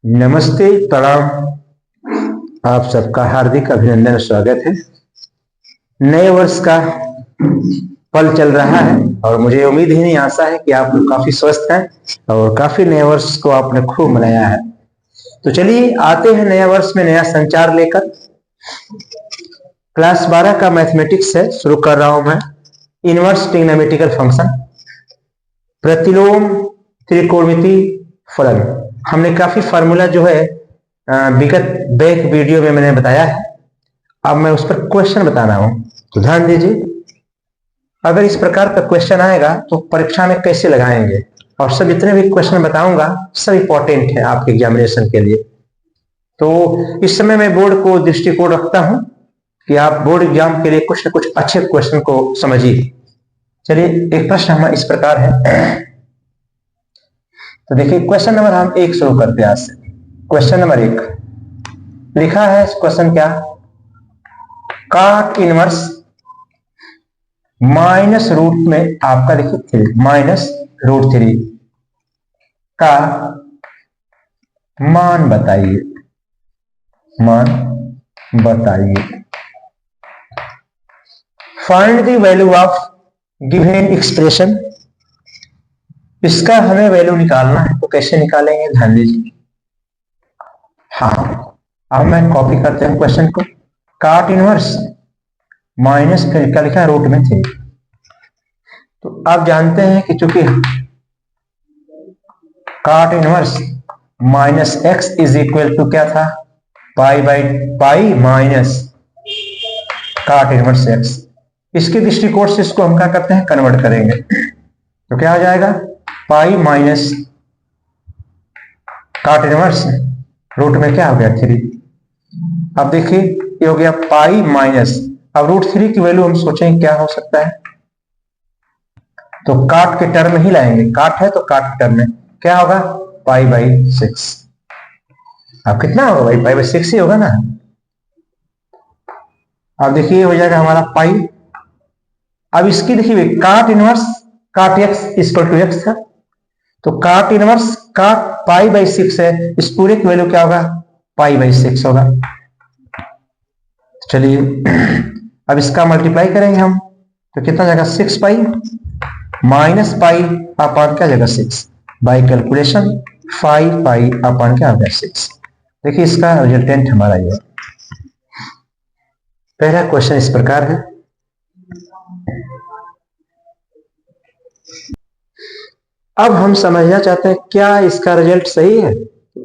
नमस्ते, प्रणाम। आप सबका हार्दिक अभिनंदन, स्वागत है। नए वर्ष का पल चल रहा है और मुझे उम्मीद ही नहीं, आशा है कि आप लोग काफी स्वस्थ हैं और काफी नए वर्ष को आपने खूब मनाया है। तो चलिए आते हैं नया वर्ष में नया संचार लेकर। क्लास 12 का मैथमेटिक्स है, शुरू कर रहा हूं मैं। इनवर्स ट्रिग्नोमेट्रिकल फंक्शन, प्रतिलोम त्रिकोणमिति फलन। हमने काफी फार्मूला जो है विगत बैक वीडियो में मैंने बताया है। अब मैं उस पर क्वेश्चन बता रहा हूं, तो ध्यान दीजिए। अगर इस प्रकार का क्वेश्चन आएगा तो परीक्षा में कैसे लगाएंगे, और सब जितने भी क्वेश्चन बताऊंगा सब इंपॉर्टेंट है आपके एग्जामिनेशन के लिए। तो इस समय मैं बोर्ड को दृष्टिकोण रखता हूं कि आप बोर्ड एग्जाम के लिए कुछ न कुछ अच्छे क्वेश्चन को समझिए। चलिए, एक प्रश्न हमारा इस प्रकार है। तो देखिए, क्वेश्चन नंबर हम 1 शुरू करते हैं आज से। क्वेश्चन नंबर 1 लिखा है। क्वेश्चन क्या? काट इनवर्स माइनस रूट में आपका देखिए 3 माइनस रूट 3 का मान बताइए। मान बताइए। Find the value of given expression. इसका हमें वैल्यू निकालना है, तो कैसे निकालेंगे, ध्यान दीजिए। हाँ, अब मैं कॉपी करते हैं क्वेश्चन को। काट इनवर्स माइनस फिर क्या लिखा है, रूट में 3। तो आप जानते हैं कि चूंकि cot inverse minus x is equal to क्या था, pi by pi minus cot inverse x. इसके दृष्टिकोण से इसको हम क्या करते हैं, कन्वर्ट करेंगे। तो क्या हो जाएगा, पाई माइनस काट इनवर्स रूट में क्या हो गया 3। अब देखिए ये हो गया पाई माइनस, अब रूट 3 की वैल्यू हम सोचें क्या हो सकता है, तो काट के टर्म ही लाएंगे। काट है तो काट के टर्म में क्या होगा, पाई बाई 6। अब कितना होगा भाई, पाई बाई 6 ही होगा ना। अब देखिए हो जाएगा हमारा पाई। अब इसकी देखिए काट इनवर्स काट एक्स इक्वल टू एक्स था, तो काट इनवर्स काट पाई बाई 6 है, इस पूरे की वैल्यू क्या होगा, पाई बाई 6 होगा। चलिए अब इसका मल्टीप्लाई करेंगे हम, तो कितना जाएगा 6 पाई माइनस पाई अपॉन क्या जाएगा 6 बाई कैलकुलेशन 5 पाई अपॉन क्या हो गया 6। देखिए इसका रिजल्टेंट हमारा ये। पहला क्वेश्चन इस प्रकार है। अब हम समझना चाहते हैं क्या इसका रिजल्ट सही है,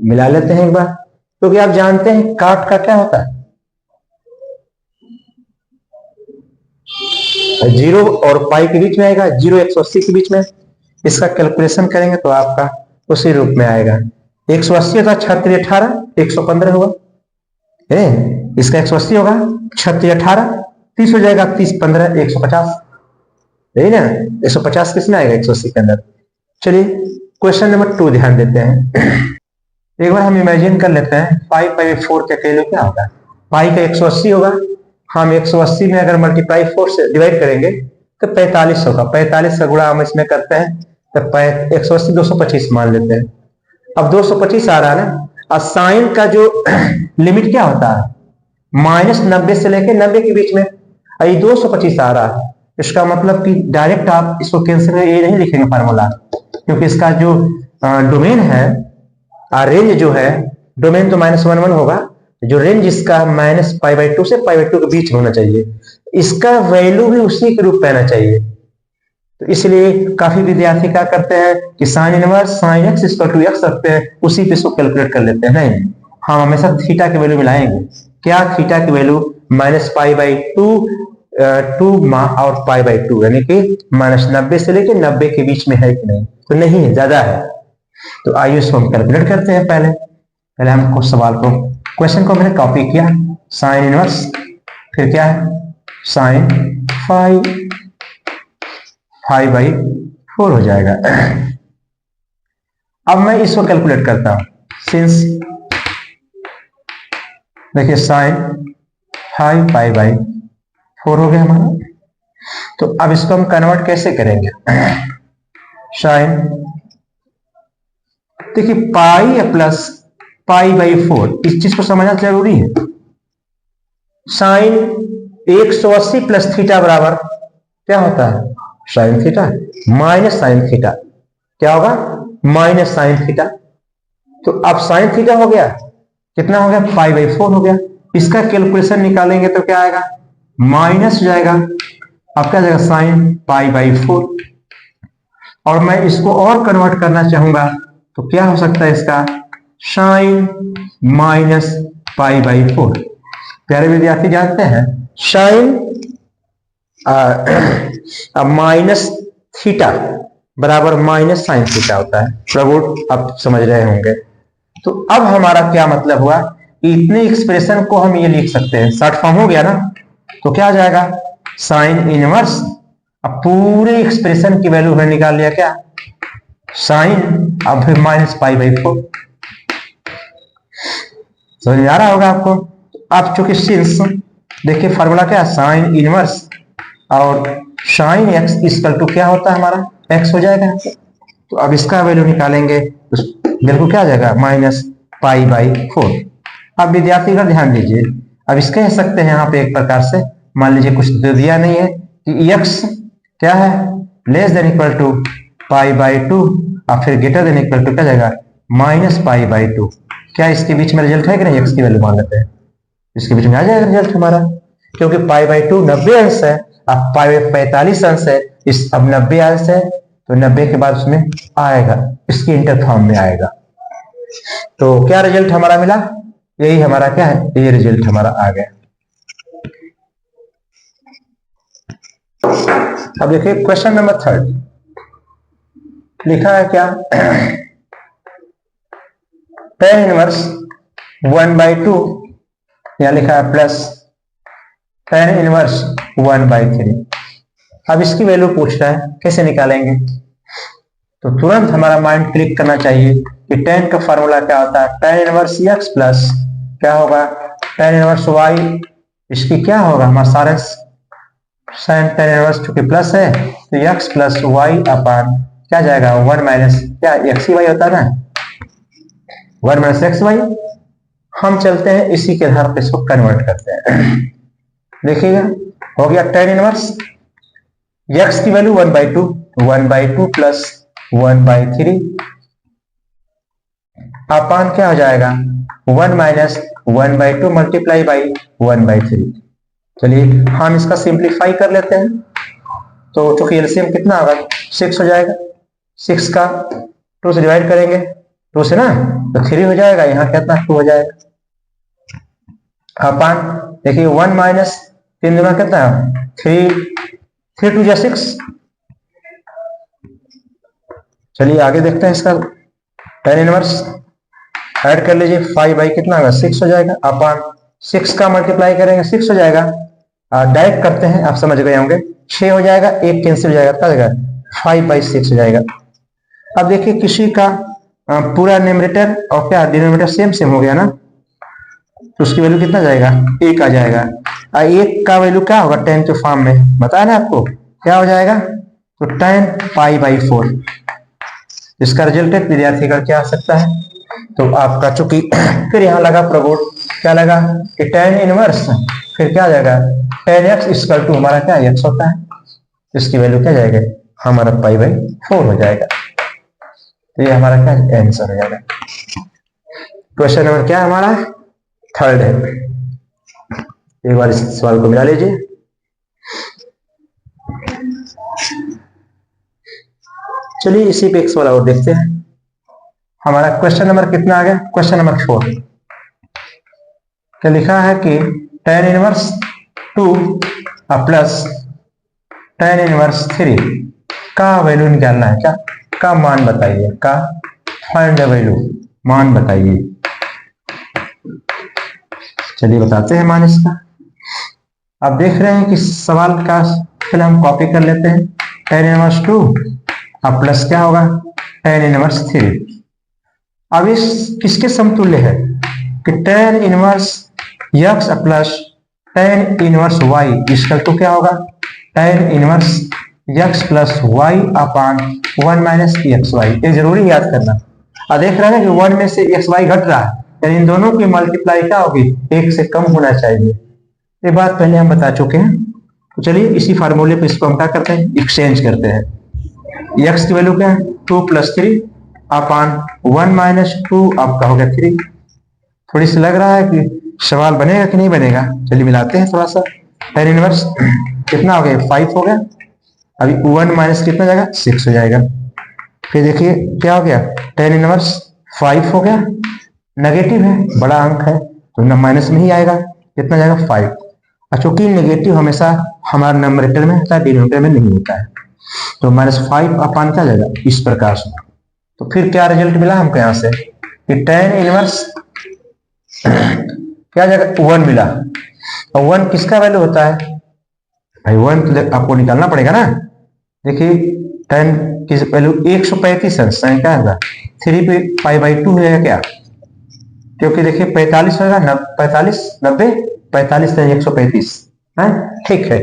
मिला लेते हैं एक बार। क्योंकि आप जानते हैं काट का क्या होता है, 0 और पाई के बीच में आएगा, 0 180 के बीच में। इसका कैलकुलेशन करेंगे तो आपका उसी रूप में आएगा। 180 था 36 18 115 होगा, इसका 180 होगा 36 18 30 हो जाएगा, 30 15 150, यही ना। 150 किसमें आएगा, 180 के अंदर। चलिए क्वेश्चन नंबर 2 ध्यान देते हैं। एक बार हम इमेजिन कर लेते हैं 5 पाई 4 का वैल्यू क्या होगा, पाई का 180 होगा। हम 180 में अगर मल्टीप्लाई 4 से डिवाइड करेंगे तो 45 होगा। 45 का गुणा हम इसमें करते हैं तो 180 225 मान लेते हैं। अब 225 आ रहा है ना, और साइन का जो लिमिट क्या होता है, माइनस 90 से लेकर 90 के बीच में। ये 225 आ रहा है, इसका मतलब कि डायरेक्ट आप इसको कैंसिल कर ये नहीं लिखेंगे फार्मूला, क्योंकि इसका जो डोमेन है, रेंज जो है, डोमेन तो -1 1 होगा, जो रेंज इसका माइनस पाई बाई 2 से पाई बाई 2 के बीच में होना चाहिए। इसका वैल्यू भी उसी के रूप में आना चाहिए। तो इसलिए काफी विद्यार्थी क्या करते हैं कि sine inverse sine x equal to x रखते हैं, उसी पे इसको कैलकुलेट कर लेते हैं। नहीं, हम हमेशा थीटा की वैल्यू मिलाएंगे। क्या थीटा की वैल्यू माइनस पाई बाई 2 और पाई बाई 2, यानी कि -90 से लेकर 90 के बीच में है कि नहीं, तो नहीं है, ज्यादा है। तो आइए इसको हम कैलकुलेट करते हैं। पहले हम सवाल को, क्वेश्चन को मैंने कॉपी किया, साइन इनवर्स फिर क्या है साइन 5 बाई 4 हो जाएगा। अब मैं इसको कैलकुलेट करता हूं, सिंस देखिए साइन 5 पाई बाई 4 हो गया हमारा। तो अब इसको हम कन्वर्ट कैसे करेंगे, साइन देखिए पाई प्लस पाई बाई 4, इस चीज को समझना जरूरी है। साइन 180 प्लस थीटा बराबर क्या होता है? Sine theta minus sine theta. क्या होगा? Minus sine theta. तो अब साइन थीटा हो गया, कितना हो गया? पाई बाई 4 हो गया। इसका कैलकुलेशन निकालेंगे तो क्या आएगा? माइनस जाएगा। अब क्या जाएगा? Sine pi by 4। और मैं इसको और कन्वर्ट करना चाहूंगा तो क्या हो सकता है इसका? Sine minus pi by 4। प्यारे विद्यार्थी जानते हैं साइन माइनस थीटा बराबर माइनस साइन थीटा होता है। प्रभु आप समझ रहे होंगे। तो अब हमारा क्या मतलब हुआ? इतने एक्सप्रेशन को हम ये लिख सकते हैं, शॉर्ट फॉर्म हो गया ना। तो क्या आ जाएगा? Sine inverse. अब पूरे एक्सप्रेशन की वैल्यू हमने निकाल लिया। क्या? साइन, अब फिर माइनस पाई बाई 4। समझ में आ रहा होगा आपको। आप चूंकि सिंस देखिए फॉर्मूला क्या है? साइन इनवर्स और साइन एक्स इक्वल टू क्या होता है हमारा? एक्स हो जाएगा। तो अब इसका वैल्यू निकालेंगे तो बिल्कुल क्या आ जाएगा? Minus pi by 4। अब विद्यार्थी का ध्यान दीजिए, अब इसके कह सकते हैं यहाँ पे एक प्रकार से, मान लीजिए कुछ तो दिया नहीं है कि एक्स क्या है? Less than equal to pi by 2 और फिर ग्रेटर देन इक्वल टू क्या जाएगा? Minus pi by 2। क्या इसके बीच में रिजल्ट है कि नहीं? एक्स की वैल्यू मान लेते हैं, इसके बीच में आ जाएगा रिजल्ट हमारा, क्योंकि पाई बाई 2 90 अंश है, अब पाई बाई 45 अंश है। इस अब 90 अंश है तो 90 के बाद उसमें आएगा, इसकी इंटर फॉर्म में आएगा। तो क्या रिजल्ट हमारा मिला? यही हमारा क्या है? ये रिजल्ट हमारा आ गया। अब देखिए क्वेश्चन नंबर 3 लिखा है क्या? tan इनवर्स 1/2 यहां लिखा है प्लस tan इनवर्स 1/3। अब इसकी वैल्यू पूछ रहा है, कैसे निकालेंगे? तो तुरंत हमारा माइंड क्लिक करना चाहिए कि tan का फॉर्मूला क्या होता है? tan इनवर्स x प्लस क्या होगा? tan inverse y। इसकी क्या होगा? हमारा सारा sin tan इनवर्स चूंकि प्लस है तो x प्लस y अपान क्या जाएगा? 1 माइनस क्या x y होता है ना, 1 माइनस एक्स वाई। हम चलते हैं इसी के आधार पर इसको कन्वर्ट करते हैं। देखिएगा हो गया tan इनवर्स x की वैल्यू 1/2, 1/2 प्लस 1/3 अपान क्या हो जाएगा? 1 माइनस 1/2 मल्टीप्लाई बाई 1/3। चलिए हम इसका सिंप्लीफाई कर लेते हैं। तो चूंकि एलसीएम कितना होगा? 6 हो जाएगा। 6 का 2 से डिवाइड करेंगे, 2 से ना तो 3 हो जाएगा। यहाँ कितना? 2 हो जाएगा अपान देखिए 1 माइनस 3 दूना कितना? 3 2 जा 6। चलिए आगे देखते हैं इसका tan इनवर्स ऐड कर लीजिए। 5 बाई कितना होगा? 6 हो जाएगा अपान 6 का मल्टीप्लाई करेंगे 6 हो जाएगा। डायरेक्ट करते हैं, आप समझ गए होंगे। 6 हो जाएगा, 1 कैंसिल हो जाएगा, क्या हो जाएगा? 5/6 हो जाएगा। अब देखिए किसी का पूरा न्यूमरेटर और क्या डिनोमिनेटर सेम सेम हो गया ना, तो उसकी वैल्यू कितना जाएगा? 1 आ जाएगा। 1 का वैल्यू क्या होगा? tan के फॉर्म में बताया ना आपको, क्या हो जाएगा? तो tan पाई बाई 4। इसका रिजल्ट एक विद्यार्थी का क्या आ सकता है? तो आपका चूंकि फिर यहाँ लगा प्रबोध, क्या लगा कि tan इनवर्स फिर क्या आ जाएगा? tan x इक्वल टू हमारा क्या x होता है, इसकी वैल्यू क्या जाएगा? हमारा पाई बाई 4 हो जाएगा। तो ये हमारा क्या आंसर हो जाएगा। क्वेश्चन नंबर क्या हमारा? 3 है। एक बार इस सवाल को मिला लीजिए। चलिए इसी पे एक सवाल और देखते हैं। हमारा क्वेश्चन नंबर कितना आ गया? क्वेश्चन नंबर 4 क्या लिखा है कि tan inverse 2 plus tan inverse 3 का वैल्यू निकालना है। क्या का मान बताइए? का फाइंड द वैल्यू, मान बताइए। चलिए बताते हैं मान इसका। अब देख रहे हैं कि सवाल का फिर हम कॉपी कर लेते हैं। tan इनवर्स 2 अब प्लस क्या होगा? tan inverse 3। अब इस किसके समतुल्य है कि tan inverse x plus tan inverse y इसका तो क्या होगा? tan inverse x plus y अपान 1 माइनस एक्स वाई। ये जरूरी याद करना। और देख रहे हैं कि 1 में से एक्स वाई घट रहा है, यानी इन दोनों की मल्टीप्लाई क्या होगी, 1 से कम होना चाहिए। ये बात पहले हम बता चुके हैं। तो चलिए इसी फार्मूले पे इसको हम क्या करते हैं, एक्सचेंज करते हैं। x की वैल्यू क्या है, 2 + 3 अपान 1 - 2 आपका हो गया 3। थोड़ी सी लग रहा है कि सवाल बनेगा कि नहीं बनेगा, चलिए मिलाते हैं थोड़ा सा। tan इनवर्स कितना हो गया, 5 हो गया। अभी 1 माइनस कितना जाएगा, 6 हो जाएगा। फिर देखिए क्या हो गया, tan इनवर्स 5 हो गया, नेगेटिव है, बड़ा अंक है तो न माइनस में ही आएगा, कितना जाएगा 5। और चूंकि नेगेटिव हमेशा हमारा नंबरेटर में होता है, डिनोमिनेटर में नहीं होता है, तो -5 अपान क्या जाएगा, इस प्रकार से। तो फिर क्या रिजल्ट मिला हमको यहाँ से कि tan इनवर्स क्या जाएगा, 1 मिला। और 1 किसका वैल्यू होता है भाई, 1 तो आपको निकालना पड़ेगा ना। देखिए tan की वैल्यू 135 है, साइन क्या होगा 3π/2 हो जाएगा क्या, क्योंकि देखिए 45 होगा, 45 90 45 135 है, ठीक है।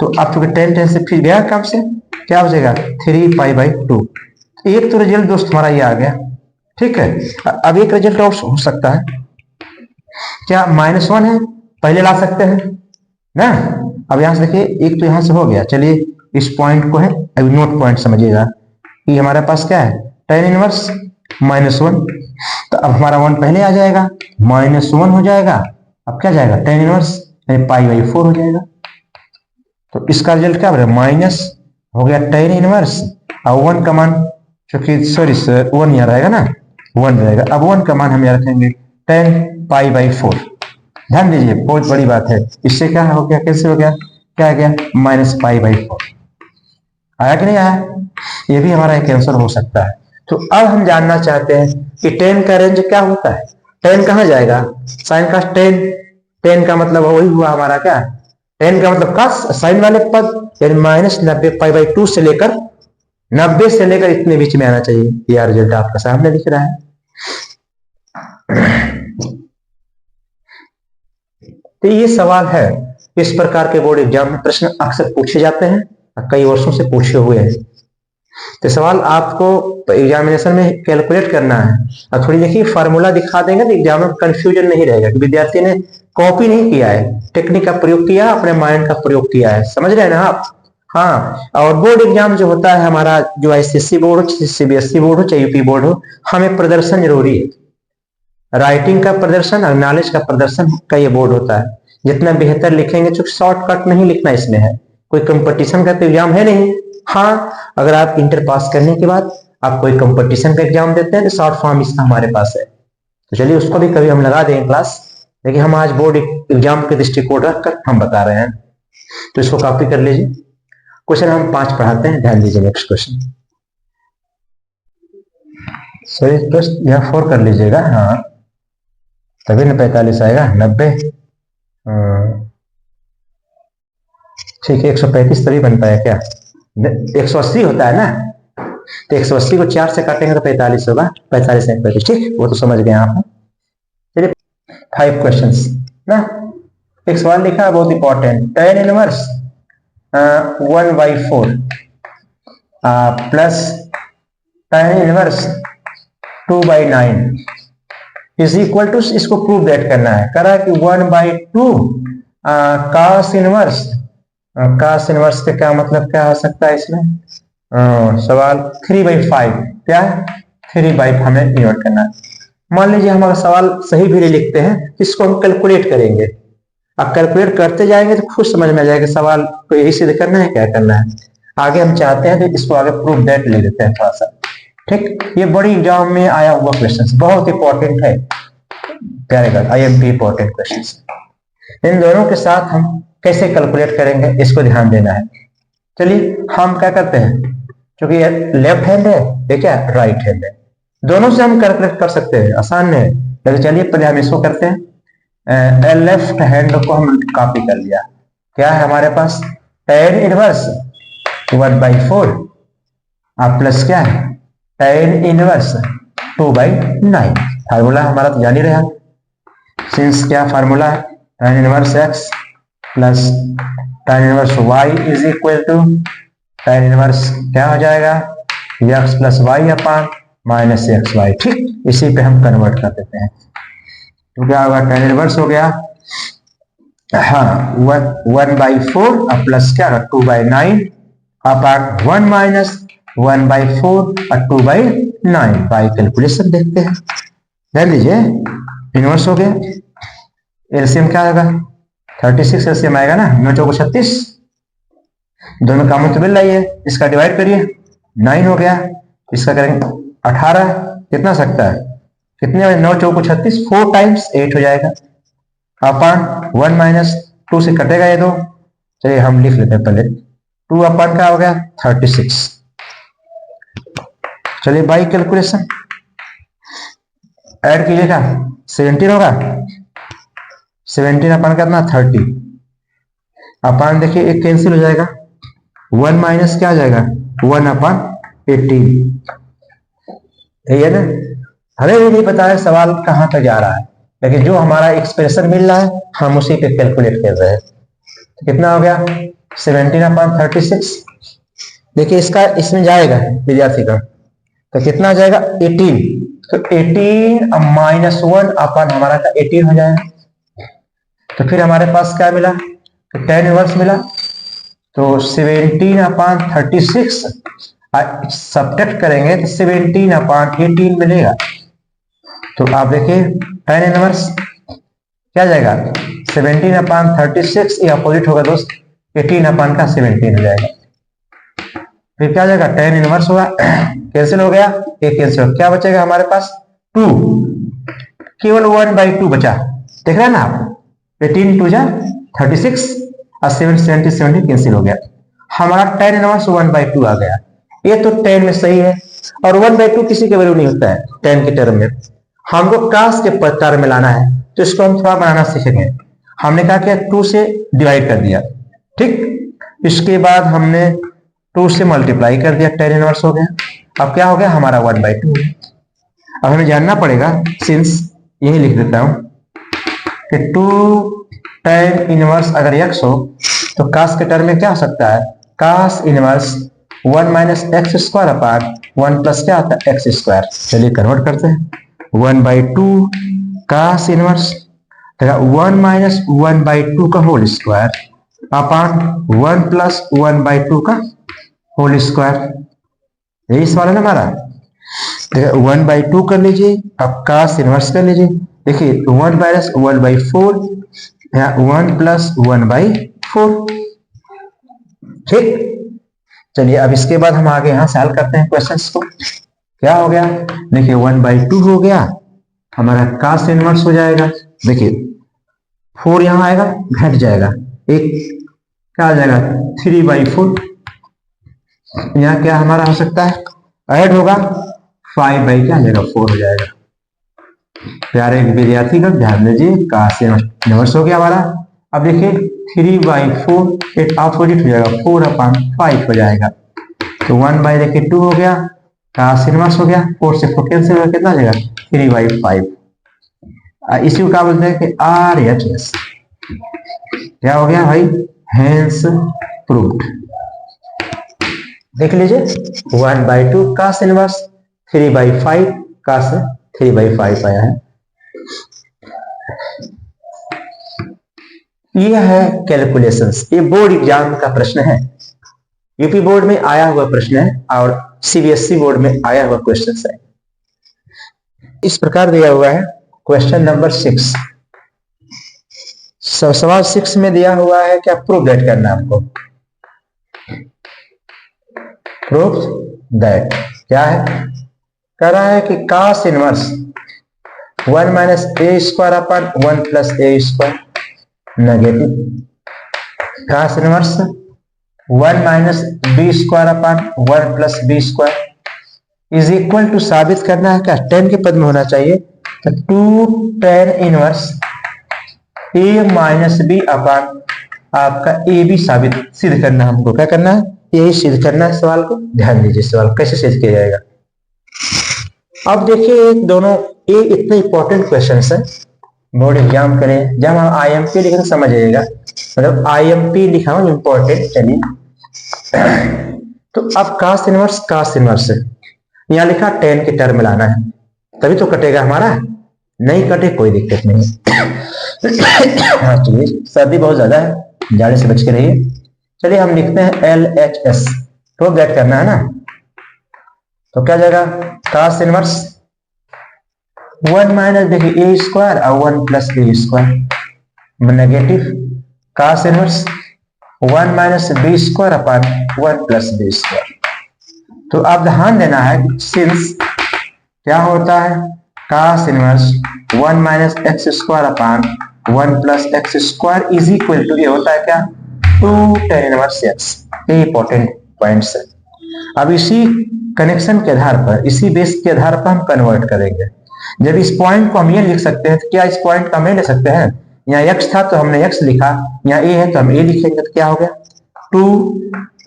तो आप चूंकि 10 से फिर गया काम से, क्या हो जाएगा 3π/2। एक तो रिजल्ट दोस्त हमारा ये आ गया, ठीक है। अब एक रिजल्ट और हो सकता है, क्या -1 है, पहले ला सकते हैं ना। अब यहां से देखिए एक तो यहां से हो गया, चलिए इस पॉइंट को है अभी नोट पॉइंट समझिएगा कि हमारे पास क्या है, tan इनवर्स -1, तो अब हमारा 1 पहले आ जाएगा, -1 हो जाएगा। अब क्या जाएगा, tan इनवर्स यानी π/4 हो जाएगा। तो इसका रिजल्ट क्या बनेगा, माइनस हो गया tan इनवर्स और 1 का मान, चूंकि सॉरी सर 1 यहाँ रहेगा ना, 1 रहेगा। अब 1 का मान हम यहाँ रखेंगे tan π/4। ध्यान दीजिए बहुत बड़ी बात है, इससे क्या हो गया, कैसे हो गया, क्या आ गया, -π/4 आया कि नहीं आया। ये भी हमारा एक आंसर हो सकता है। तो अब हम जानना चाहते हैं कि tan का रेंज क्या होता है, tan कहाँ जाएगा, साइन का tan का मतलब वही हुआ हमारा क्या, tan का मतलब का साइन वाले पद, यानी -90π/2 से लेकर 90 से लेकर इतने बीच में आना चाहिए। यह रिजल्ट आपका सामने दिख रहा है। तो ये सवाल है, इस प्रकार के बोर्ड एग्जाम में प्रश्न अक्सर पूछे जाते हैं, कई वर्षों से पूछे हुए हैं। तो सवाल आपको एग्जामिनेशन में कैलकुलेट करना है, और थोड़ी देखिए फार्मूला दिखा देंगे तो एग्जाम में कंफ्यूजन नहीं रहेगा कि विद्यार्थी ने कॉपी नहीं किया है, टेक्निक का प्रयोग किया, अपने माइंड का प्रयोग किया है, समझ रहे हैं ना आप। हाँ, और बोर्ड एग्जाम जो होता है हमारा, जो ICSE बोर्ड हो, चाहे CBSE बोर्ड हो, चाहे यूपी बोर्ड हो, हमें प्रदर्शन जरूरी है। राइटिंग का प्रदर्शन और नॉलेज का प्रदर्शन का ये बोर्ड होता है। जितना बेहतर लिखेंगे, चूंकि शॉर्टकट नहीं लिखना इसमें है, कोई कंपटीशन का तो एग्जाम है नहीं। हाँ, अगर आप इंटर पास करने के बाद आप कोई कंपटीशन का एग्जाम देते हैं तो शॉर्ट फॉर्म इसका हमारे पास है, तो चलिए उसको भी कभी हम लगा देंगे क्लास। लेकिन हम आज बोर्ड एग्जाम के दृष्टिकोण रखकर हम बता रहे हैं, तो इसको कॉपी कर लीजिए। क्वेश्चन हम 5 पढ़ाते हैं, ध्यान दीजिए। नेक्स्ट क्वेश्चन, सॉरी प्रश्न यहाँ 4 कर लीजिएगा, हाँ तभी ना 45 आएगा, 90 ठीक है। 135 तभी बन पाया क्या, 180 होता है ना, तो 180 को 4 से काटेंगे तो 45 होगा, 45 से 45, ठीक, वो तो समझ गए आप। चलिए 5 क्वेश्चंस ना। एक सवाल लिखा है बहुत important, tan inverse 1/4 plus tan inverse 2/9 is equal to, इसको प्रूव दैट करना है। कह रहा है कि 1/2 cos इनवर्स का क्या मतलब क्या हो सकता है इसमें, सवाल 3/5, क्या 3/5 हमें इन्वर्ट करना है। मान लीजिए हम अगर सवाल सही भी नहीं लिखते हैं, इसको हम कैलकुलेट करेंगे। अब कैलकुलेट करते जाएंगे तो खुद समझ में आ जाएगा सवाल को यही सिद्ध करना है, क्या करना है। आगे हम चाहते हैं तो इसको आगे प्रूव दैट ले लेते हैं थोड़ा सा, ठीक। ये बड़ी एग्जाम में आया हुआ क्वेश्चन, बहुत इंपॉर्टेंट है, प्यारे गर्ल, IMP इंपॉर्टेंट क्वेश्चन। इन दोनों के साथ हम कैसे कैलकुलेट करेंगे, इसको ध्यान देना है। चलिए हम क्या करते हैं, क्योंकि ये लेफ्ट हैंड है, ये क्या राइट हैंड है, दोनों से हम कैलकुलेट कर सकते हैं, आसान है। लेकिन चलिए पहले हम इसको करते हैं। लेफ्ट हैंड को हम कॉपी कर लिया, क्या है हमारे पास, tan इनवर्स 1/4 प्लस क्या है, tan इनवर्स 2/9। फार्मूला हमारा तो जान ही रहा, सिंस क्या फार्मूला है, tan inverse x plus tan inverse y is equal to tan inverse क्या हो जाएगा, x plus y upon minus xy, ठीक। इसी पे हम कन्वर्ट कर देते हैं। तो क्या होगा, tan इनवर्स हो गया, हाँ 1/4 और प्लस क्या 2/9 अपार्ट 1 माइनस 1/4 और 2/9। बाई कैलकुलेशन देखते हैं, ध्यान लीजिए इनवर्स हो गया, एलसीएम क्या आएगा 36 एलसीएम आएगा ना, 9 चौको 36, दोनों का तो मिल रही है, इसका डिवाइड करिए 9 हो गया, इसका करेंगे 18, कितना सकता है कितने, 9 चौको 36, 4 टाइम्स 8 हो जाएगा, अपान 1 माइनस 2 से कटेगा ये दो, चलिए हम लिख लेते हैं पहले 2 अपान का हो गया 36। चलिए बाई कैलकुलेशन ऐड कीजिएगा 17 होगा, 17 अपान कितना 30, अपान देखिए एक कैंसिल हो जाएगा, 1 माइनस क्या आ जाएगा 1 अपान 18, यही है ना। हमें भी नहीं पता है सवाल कहां तक जा रहा है, लेकिन जो हमारा एक्सप्रेशन मिल रहा है हम उसी पे कैलकुलेट कर रहे हैं। तो कितना हो गया 17/36, देखिए इसका इसमें जाएगा विद्यार्थी का, तो कितना आ जाएगा 18, तो 18 माइनस 1 अपन हमारा का 18 हो जाएगा। तो फिर हमारे पास क्या मिला, तो tan इनवर्स मिला, तो 17/36 सब्ट्रैक्ट करेंगे तो 17/18 मिलेगा। तो आप देखिए tan इनवर्स क्या जाएगा 17/36, ये अपोजिट होगा दोस्त, 18/17 हो जाएगा। फिर क्या जाएगा tan इनवर्स होगा, कैंसिल हो गया, एक कैंसिल हो, क्या बचेगा हमारे पास 2, केवल 1/2 बचा, देख रहे हैं ना आप, 18 2 जा 36 और 70 कैंसिल हो गया, हमारा tan इनवर्स 1/2 आ गया। ये तो tan में सही है, और 1/2 किसी के वैल्यू नहीं होता है tan के टर्म में, हमको cos के टर्म में लाना है, तो इसको हम थोड़ा बनाना सीखेंगे। हमने कहा कि 2 से डिवाइड कर दिया, ठीक, इसके बाद हमने 2 से मल्टीप्लाई कर दिया, tan इनवर्स हो गया। अब क्या हो गया हमारा 1/2। अब हमें जानना पड़ेगा, सिंस यही लिख देता हूं कि 2 tan इनवर्स अगर x हो तो cos के टर्म में क्या हो सकता है, cos inverse 1 minus x square apart 1 plus क्या आता है एक्स स्क्वायर। चलिए कन्वर्ट करते हैं, 1/2 cos इनवर्स 1 माइनस 1/2 का होल स्क्वायर अपार्ट 1 प्लस 1/2 का होल स्क्वायर, यही सवाल है ना हमारा। 1/2 कर लीजिए, अब cos इनवर्स कर लीजिए, देखिए 1 माइनस 1/4 या 1 प्लस 1/4, ठीक। चलिए अब इसके बाद हम आगे यहां सॉल्व करते हैं क्वेश्चंस को। क्या हो गया, देखिए 1/2 हो गया, हमारा cos इनवर्स हो जाएगा, देखिए 4 यहां आएगा घट जाएगा, एक क्या आ जाएगा 3/4, यहाँ क्या हमारा हो सकता है ऐड होगा 5 क्या आ जाएगा 4 हो जाएगा। प्यारे विद्यार्थी का ध्यान दीजिए, cos इनवर्स हो गया हमारा। अब देखिए 3/4 एक अपोजिट हो जाएगा, 4/5 हो जाएगा, तो 1/2 हो गया, cos इनवर्स हो गया, 4 से 4 कैंसिल हो गया, कितना आ जाएगा 3/5। इसी को क्या बोलते हैं कि RHS, क्या हो गया भाई, हेंस प्रूव्ड। देख लीजिए 1/2 cos इनवर्स 3/5 cos 3/5 आया है। यह है कैलकुलेशंस, ये बोर्ड एग्जाम का प्रश्न है, यूपी बोर्ड में आया हुआ प्रश्न है और सीबीएसई बोर्ड में आया हुआ क्वेश्चन है। इस प्रकार दिया हुआ है क्वेश्चन नंबर 6, सवाल 6 में दिया हुआ है क्या, प्रूव दैट करना है आपको, प्रूव दैट क्या है, कह रहा है कि cos inverse 1 minus a square upon 1 plus a square negative, cos inverse 1 minus b square upon 1 plus b square is equal to, साबित करना है क्या, tan के पद में होना चाहिए, तो 2 tan इनवर्स ए माइनस बी अपन आपका ए बी साबित सिद्ध करना, हमको क्या करना है, यही सिद्ध करना है। सवाल को ध्यान दीजिए, सवाल कैसे सिद्ध किया जाएगा। अब देखिए दोनों ये इतने इंपॉर्टेंट क्वेश्चंस है, बोर्ड एग्जाम करें, जब हम IMP लिखें तो समझिएगा, मतलब IMP लिखा हूं इंपॉर्टेंट। चलिए तो अब cos इनवर्स है, यहाँ लिखा tan के टर्म में लाना है, तभी तो कटेगा हमारा, नहीं कटे कोई दिक्कत नहीं। हाँ चलिए, सर्दी बहुत ज्यादा है, जाड़े से बच के रहिए। चलिए हम लिखते हैं LHS, तो गेट करना है ना। तो क्या जाएगा, cos इनवर्स 1 माइनस देखिए ए स्क्वायर और 1 plus b square, negative cos inverse 1 minus b square upon 1 plus b square. तो आप ध्यान देना है कि सिंस क्या होता है, cos inverse 1 minus x square upon 1 plus x square is equal to, ये होता है क्या, 2 tan इनवर्स x। ये इंपॉर्टेंट पॉइंट्स है। अब इसी कनेक्शन के आधार पर, इसी बेस के आधार पर हम कन्वर्ट करेंगे। जब इस पॉइंट को हम ये लिख सकते हैं, तो क्या इस पॉइंट का हम ले सकते हैं, यहाँ x था तो हमने x लिखा, यहाँ a है तो हम a लिखेंगे, तो क्या हो गया 2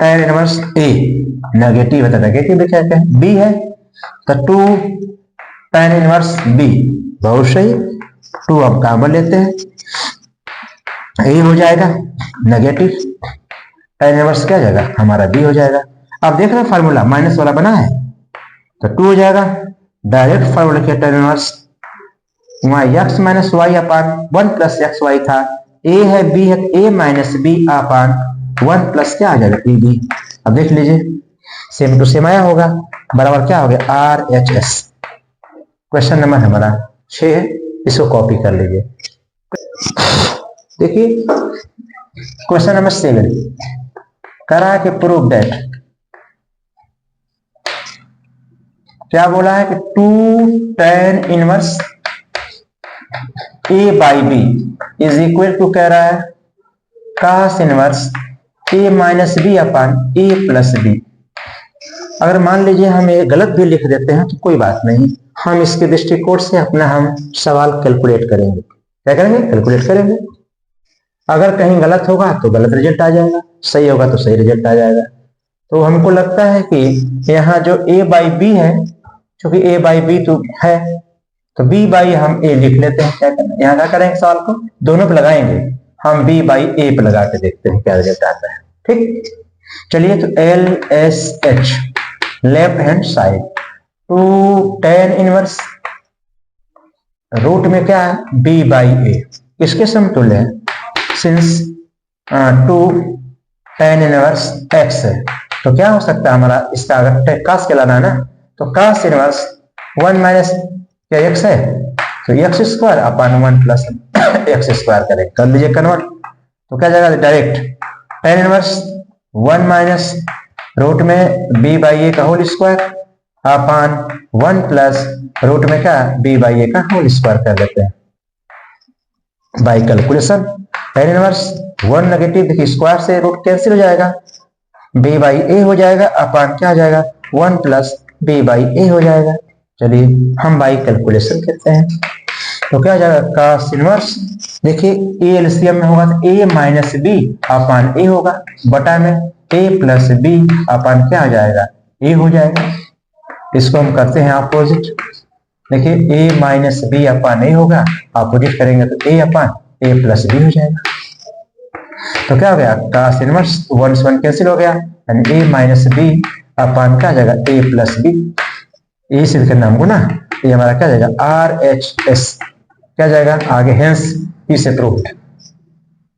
tan इनवर्स a, नेगेटिव है तो नेगेटिव लिखेंगे, b है तो 2 tan इनवर्स b, बहुत सही, 2 हम कॉमन लेते हैं, a हो जाएगा नेगेटिव, tan इनवर्स क्या जाएगा हमारा b हो जाएगा। अब देख रहे हैं फार्मूला माइनस वाला बना है तो 2 हो जाएगा, डायरेक्ट फार्मूला किया tan इनवर्स वहां x minus y upon 1 plus x y था, a है b है a minus b upon 1 plus क्या आ जाएगा ए बी। अब देख लीजिए सेम टू सेम आया होगा, बराबर क्या हो गया RHS। क्वेश्चन नंबर हमारा 6 है, इसको कॉपी कर लीजिए। देखिए क्वेश्चन नंबर 7 करा है कि प्रूव दैट, क्या बोला है कि 2 tan inverse a by b is equal to कह रहा है cos inverse a minus b upon a plus b. अगर मान लीजिए हम ये गलत भी लिख देते हैं तो कोई बात नहीं, हम इसके दृष्टिकोण से अपना हम सवाल कैलकुलेट करेंगे। क्या करेंगे, कैलकुलेट करेंगे। अगर कहीं गलत होगा तो गलत रिजल्ट आ जाएगा, सही होगा तो सही रिजल्ट आ जाएगा। तो हमको लगता है कि यहाँ जो a बाई बी है, क्योंकि a बाई बी तो है तो b बाई हम a लिख लेते हैं। क्या करना, यहाँ क्या करेंगे, सवाल को दोनों पे लगाएंगे, हम b बाई a पे लगा के देखते हैं क्या रिजल्ट आता है। ठीक, चलिए तो LSH left hand side 2 tan inverse root में क्या है b बाई a, इसके समतुल्य है सिंस 2 tan इनवर्स x है। तो क्या हो सकता है हमारा, इसका अगर cos के लाना है ना, तो cos इनवर्स 1 माइनस क्या x है तो x square upon 1 plus x square करें, कर लीजिए कन्वर्ट। तो क्या जाएगा direct tan inverse 1 minus root में b बाई ए का whole square upon 1 plus root में क्या b बाई ए का होल स्क्वायर कर देते हैं by calculation. tan inverse 1 negative, देखिए स्क्वायर से रूट कैंसिल हो जाएगा, b बाई ए हो जाएगा अपान क्या हो जाएगा 1 प्लस b बाई ए हो जाएगा। चलिए हम बाई कैलकुलेशन करते हैं, तो क्या हो जाएगा cos इनवर्स, देखिए a एलसीएम में होगा तो a minus b upon a होगा, बटा में a प्लस बी अपान क्या आ जाएगा a हो जाएगा। इसको हम करते हैं अपोजिट, देखिए a minus b upon a होगा, अपोजिट करेंगे तो a upon a plus b हो जाएगा। तो क्या हो गया cos इनवर्स 1 से 1 कैंसिल हो गया, यानी a माइनस बी अपान क्या जाएगा a प्लस बी, ये सिद्ध करना हमको ना, ये हमारा क्या जाएगा RHS क्या जाएगा आगे, हेंस इस प्रूव्ड।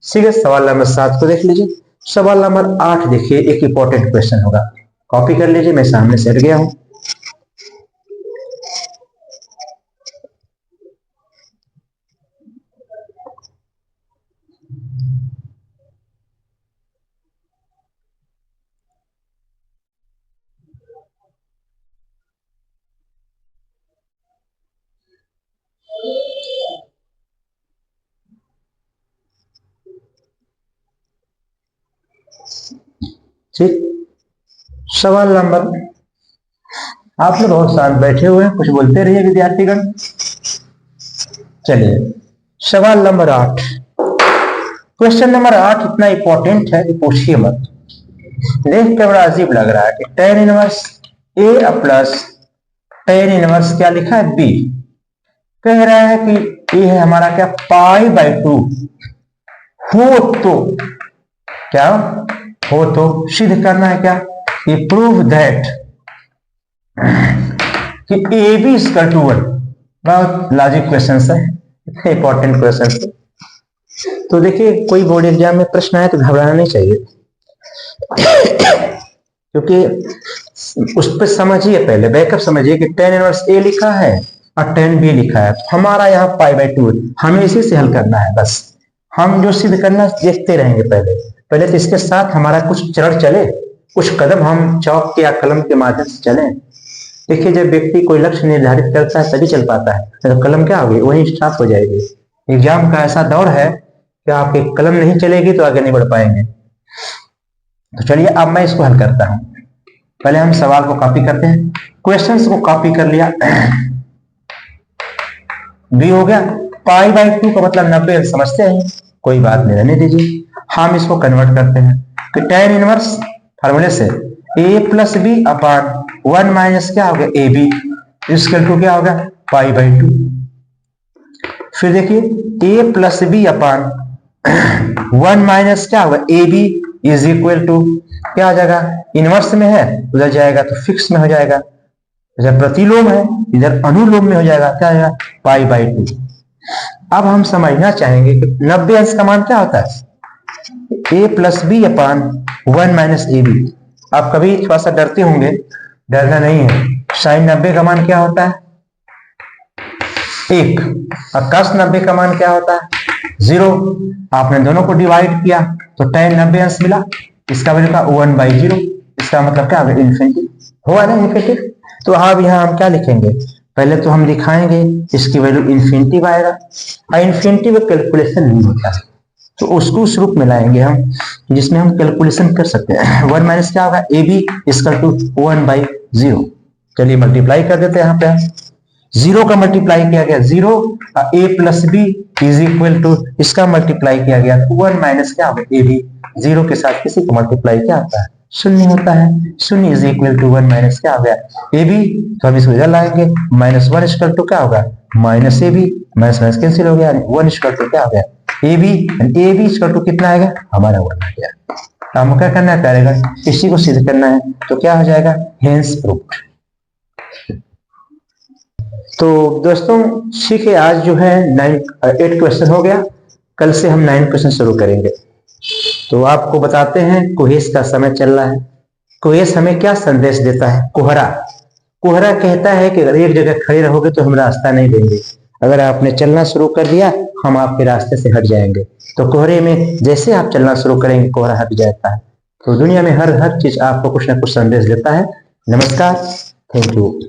ठीक है, सवाल नंबर 7 को देख लीजिए। सवाल नंबर 8 देखिए, एक इंपॉर्टेंट क्वेश्चन होगा, कॉपी कर लीजिए, मैं सामने से हट गया हूं। ठीक, सवाल नंबर, आप लोग बहुत शांत बैठे हुए हैं, कुछ बोलते रहिए विद्यार्थीगण। चलिए सवाल नंबर 8, क्वेश्चन नंबर 8 इतना इंपॉर्टेंट है कि पूछिए मत, देख के बड़ा अजीब लग रहा है कि tan inverse a plus tan inverse क्या लिखा है b, कह रहा है कि ये है हमारा क्या पाई बाई 2 हो तो क्या हो तो सिद्ध करना है क्या, कि प्रूव दैट कि ए बी इक्वल टू 1, बहुत लॉजिक क्वेश्चन है, इंपॉर्टेंट क्वेश्चन है। तो देखिए कोई बोर्ड एग्जाम में प्रश्न आए तो घबराना नहीं चाहिए, क्योंकि उस पर समझिए, पहले बैकअप समझिए कि tan इनवर्स a लिखा है और tan b लिखा है, हमारा यहाँ π/2 हमें इसी से हल करना है। बस हम जो सिद्ध करना देखते रहेंगे, पहले तो इसके साथ हमारा कुछ चरण चले, कुछ कदम हम चौक के या कलम के माध्यम से चलें। देखिए जब व्यक्ति कोई लक्ष्य निर्धारित करता है तभी चल पाता है, तो कलम क्या होगी, वही स्टॉप हो जाएगी। एग्जाम का ऐसा दौर है कि आपकी कलम नहीं चलेगी तो आगे नहीं बढ़ पाएंगे। तो चलिए अब मैं इसको हल करता हूं। पहले हम सवाल को कॉपी करते हैं, क्वेश्चंस को कॉपी कर लिया, बी हो गया। π/2 का मतलब 90 समझते हैं, कोई बात नहीं, रहने दीजिए। हम इसको कन्वर्ट करते हैं कि tan इनवर्स फार्मूले से a plus b upon 1 minus क्या हो गया ए बी इसकल टू क्या होगा π/2। फिर देखिए a plus b upon 1 minus क्या होगा a b is equal to क्या आ जाएगा, इनवर्स में है उधर जाएगा तो फिक्स में हो जाएगा, इधर प्रतिलोम है इधर अनुलोम में हो जाएगा, क्या आएगा π/2। अब हम समझना चाहेंगे कि 90 अंश का मान क्या होता है, a plus b upon 1 minus a b. आप कभी थोड़ा सा डरते होंगे, डरना नहीं है। sin 90 का मान क्या होता है 1 और cos 90 का मान क्या होता है 0। आपने दोनों को डिवाइड किया तो tan 90 अंश मिला, इसका वैल्यू का 1/0, इसका मतलब क्या होगा इन्फिनिटी, हुआ ना इन्फिनिटी। तो अब यहाँ हम क्या लिखेंगे, पहले तो हम दिखाएंगे इसकी वैल्यू इन्फिनिटी आएगा, और इन्फिनिटी में कैलकुलेशन नहीं होता है तो उसको उस रूप में लाएंगे हम जिसमें हम कैलकुलेशन कर सकते हैं। 1 माइनस क्या होगा ए बी इसका टू 1/0। चलिए मल्टीप्लाई कर देते हैं, यहाँ पे 0 का मल्टीप्लाई किया गया 0, a plus b is equal to इसका मल्टीप्लाई किया गया 1 माइनस क्या होगा ए बी, 0 के साथ किसी को मल्टीप्लाई क्या होता है शून्य होता है, शून्य इज इक्वल टू 1 माइनस क्या हो गया ए बी। तो हम इसको इधर लाएंगे -1 इक्वल टू क्या होगा minus a b, minus minus cancel हो गया, 1 इक्वल टू क्या हो गया ए बी इक्वल टू कितना आएगा हमारा 1 आ गया। हम क्या करना है पैरेलल, इसी को सिद्ध करना है, तो क्या हो जाएगा हेंस प्रूव्ड। तो दोस्तों सीखे आज जो है 8 क्वेश्चन हो गया, कल से हम 9 क्वेश्चन शुरू करेंगे। तो आपको बताते हैं कुहेस का समय चल रहा है। कुहेस हमें क्या संदेश देता है, कोहरा कहता है कि अगर एक जगह खड़े रहोगे तो हम रास्ता नहीं देंगे, अगर आपने चलना शुरू कर दिया हम आपके रास्ते से हट जाएंगे। तो कोहरे में जैसे आप चलना शुरू करेंगे कोहरा हट जाता है। तो दुनिया में हर चीज आपको कुछ ना कुछ संदेश देता है। नमस्कार, थैंक यू।